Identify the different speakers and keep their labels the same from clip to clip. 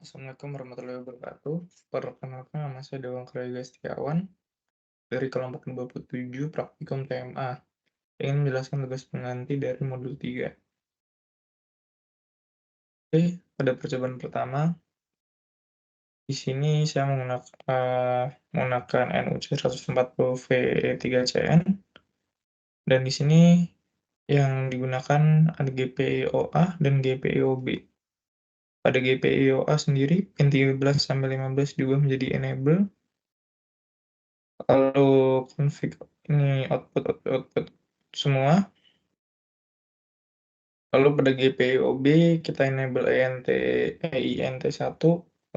Speaker 1: Assalamualaikum warahmatullahi wabarakatuh. Perkenalkan nama saya Dewan Krayega Setiawan dari kelompok 27 Praktikum TMA. Ingin menjelaskan tugas pengganti dari modul 3. Oke, pada percobaan pertama, di sini saya menggunakan NUC 140V3CN, dan di sini yang digunakan ada GPIOA dan GPIOB. Pada GPIOA sendiri, pin 13 sampai 15 juga menjadi enable. Lalu config ini output semua. Lalu pada GPIOB kita enable EINT1,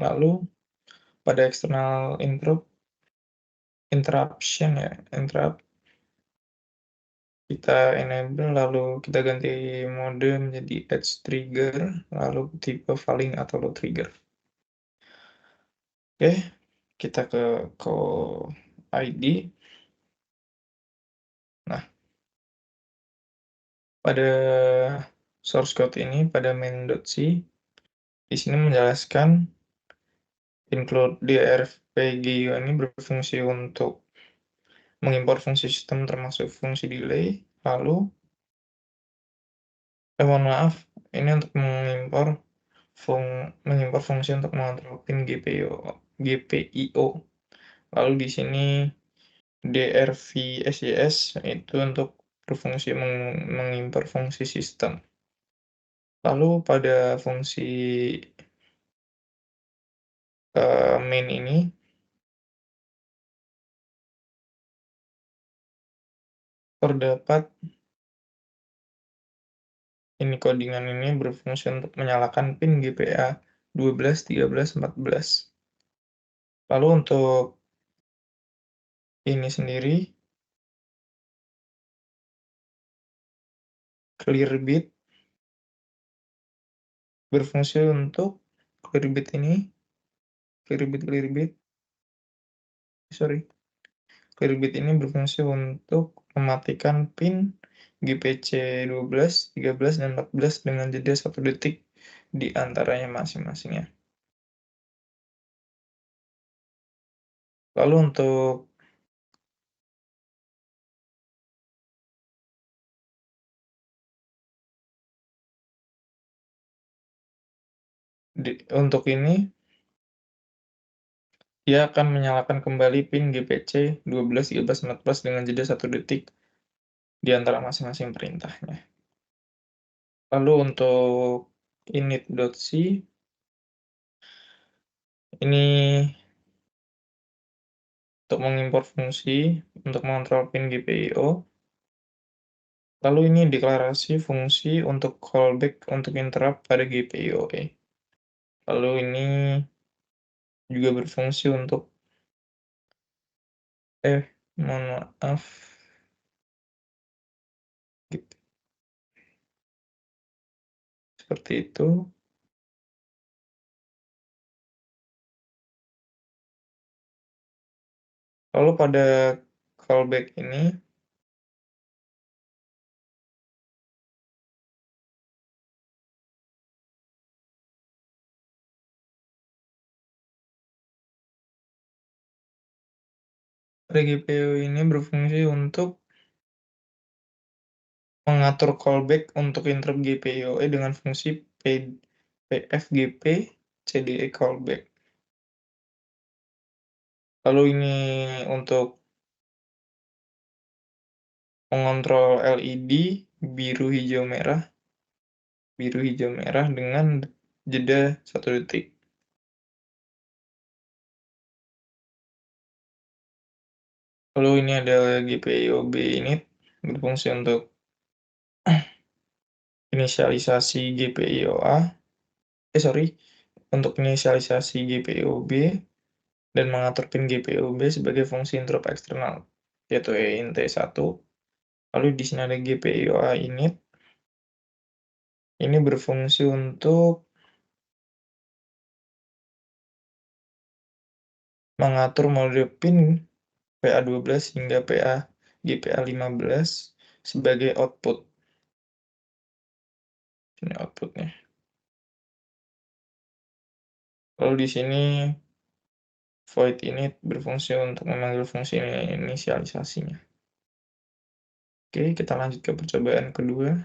Speaker 1: lalu pada external interruption interrupt kita enable, lalu kita ganti mode menjadi edge trigger, lalu tipe falling atau low trigger. Oke, kita ke call ID. Nah, pada source code ini, pada main.c, di sini menjelaskan include drpgio ini berfungsi untuk mengimpor fungsi sistem termasuk fungsi delay, lalu mohon maaf, ini untuk mengimpor fungsi untuk mengontrol pin GPIO. Lalu di sini drvsys itu untuk berfungsi mengimpor fungsi sistem. Lalu pada fungsi main ini terdapat codingan ini berfungsi untuk menyalakan pin GPA 12, 13, 14. Lalu untuk ini sendiri, clear bit berfungsi untuk clear bit ini berfungsi untuk mematikan pin GPC 12, 13, dan 14 dengan jeda 1 detik di antaranya masing-masingnya. Lalu untuk ini dia akan menyalakan kembali pin GPC 12, 13, 14 dengan jeda 1 detik di antara masing-masing perintahnya. Lalu untuk init.c ini untuk mengimpor fungsi untuk mengontrol pin GPIO. Lalu ini deklarasi fungsi untuk callback untuk interrupt pada GPIO. Lalu ini juga berfungsi untuk mohon maaf, gitu. Seperti itu. Lalu pada callback ini GPIO ini berfungsi untuk mengatur callback untuk interrupt GPIO dengan fungsi pfgp cde callback. Lalu ini untuk mengontrol LED biru hijau merah dengan jeda 1 detik. Lalu ini ada GPIOB init berfungsi untuk inisialisasi GPIOA, untuk inisialisasi GPIOB dan mengatur pin GPIOB sebagai fungsi interrupt eksternal, yaitu EINT1. Lalu di sini ada GPIOA init. Ini berfungsi untuk mengatur mode pin PA12 hingga GPA15 sebagai output. Ini outputnya. Lalu di sini void init berfungsi untuk memanggil fungsi inisialisasinya. Oke, kita lanjut ke percobaan kedua.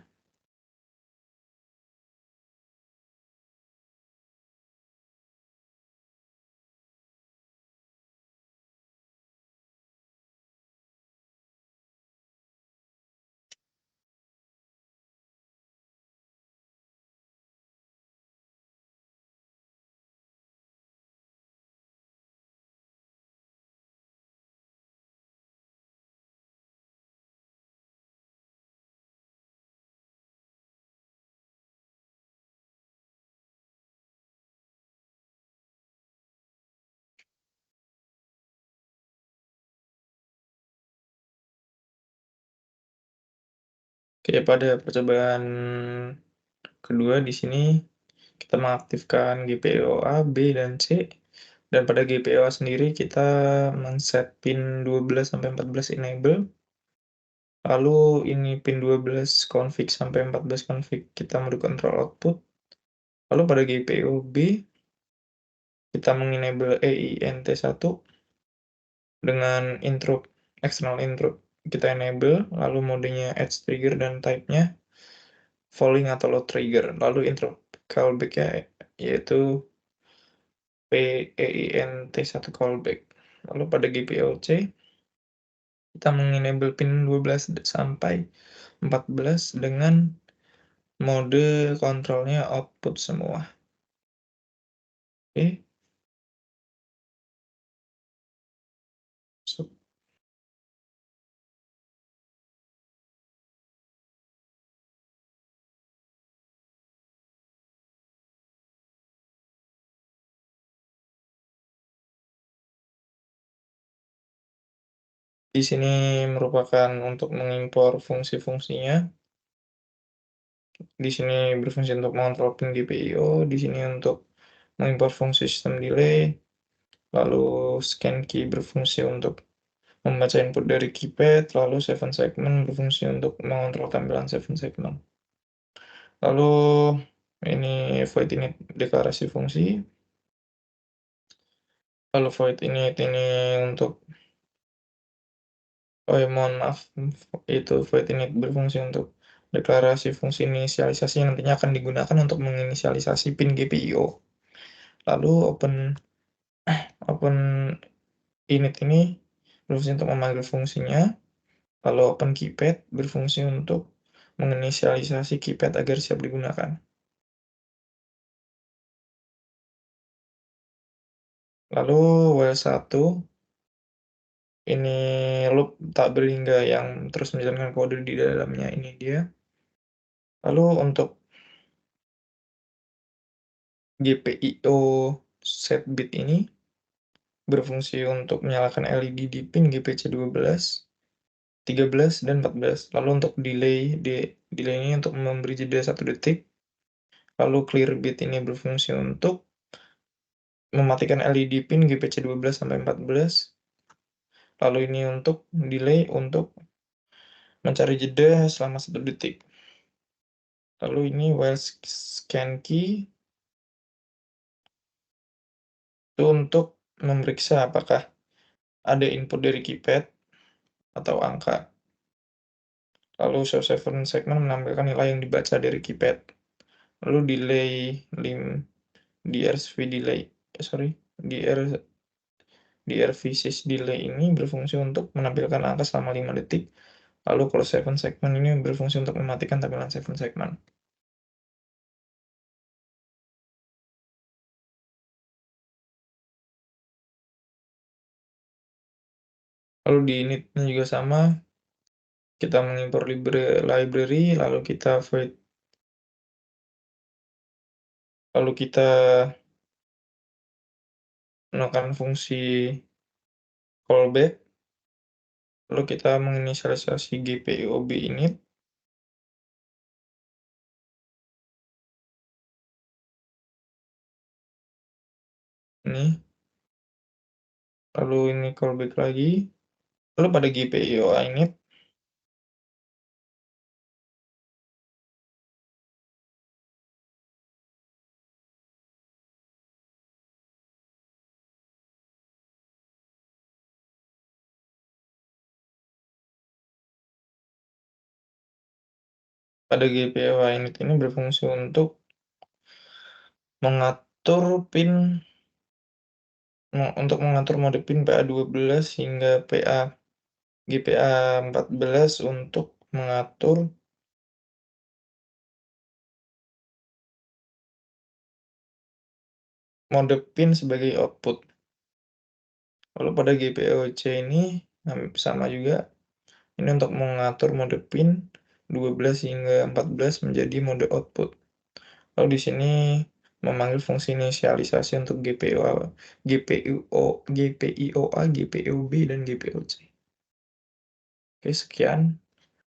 Speaker 1: Oke, pada percobaan kedua di sini kita mengaktifkan GPIO A, B, dan C. Dan pada GPIO A sendiri kita men-set pin 12 sampai 14 enable. Lalu ini pin 12 config sampai 14 config kita mode control output. Lalu pada GPIO B kita mengenable EINT1 dengan interrupt, external interrupt kita enable, lalu modenya edge trigger dan type-nya falling atau load trigger. Lalu interrupt callback-nya yaitu PEINT1 callback. Lalu pada GPIO-C kita mengenable pin 12 sampai 14 dengan mode kontrolnya output semua. Oke. So, di sini merupakan untuk mengimpor fungsi-fungsinya. Di sini berfungsi untuk mengontrol pin GPIO, di sini untuk mengimpor fungsi sistem delay, lalu scan key berfungsi untuk membaca input dari keypad, lalu 7 segment berfungsi untuk mengontrol tampilan 7 segment. Lalu ini void init deklarasi fungsi. Lalu void init ini untuk mohon maaf, itu void init berfungsi untuk deklarasi fungsi inisialisasi yang nantinya akan digunakan untuk menginisialisasi pin GPIO. Lalu open init ini berfungsi untuk memanggil fungsinya. Lalu open keypad berfungsi untuk menginisialisasi keypad agar siap digunakan. Lalu while1 ini loop tak berhingga yang terus menjalankan kode di dalamnya, ini dia. Lalu untuk GPIO set bit ini berfungsi untuk menyalakan LED di pin GPC 12, 13, dan 14. Lalu untuk delay ini untuk memberi jeda 1 detik. Lalu clear bit ini berfungsi untuk mematikan LED pin GPC 12 sampai 14. Lalu ini untuk delay untuk mencari jeda selama 1 detik. Lalu ini while scan key itu untuk memeriksa apakah ada input dari keypad atau angka. Lalu show 7 segment menampilkan nilai yang dibaca dari keypad. Lalu delay lim DRV delay, DRV sys delay ini berfungsi untuk menampilkan angka selama 5 detik. Lalu kalau 7 segment ini berfungsi untuk mematikan tampilan 7 segment. Lalu di initnya juga sama, kita mengimpor library, lalu kita void, lalu kita menggunakan fungsi callback, lalu kita menginisialisasi GPIOB init. Ini, lalu ini callback lagi, lalu pada GPIO init pada GPIO init ini berfungsi untuk mengatur mode pin PA12 hingga GPA14 untuk mengatur mode pin sebagai output. Lalu pada GPIO-C ini sama juga, ini untuk mengatur mode pin 12 hingga 14 menjadi mode output. Lalu di sini memanggil fungsi inisialisasi untuk GPIO-A, GPIO-B, dan GPIO-C. Oke, sekian.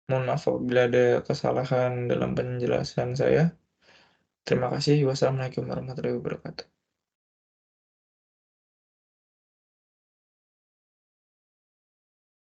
Speaker 1: Mohon maaf apabila ada kesalahan dalam penjelasan saya. Terima kasih. Wassalamualaikum warahmatullahi wabarakatuh.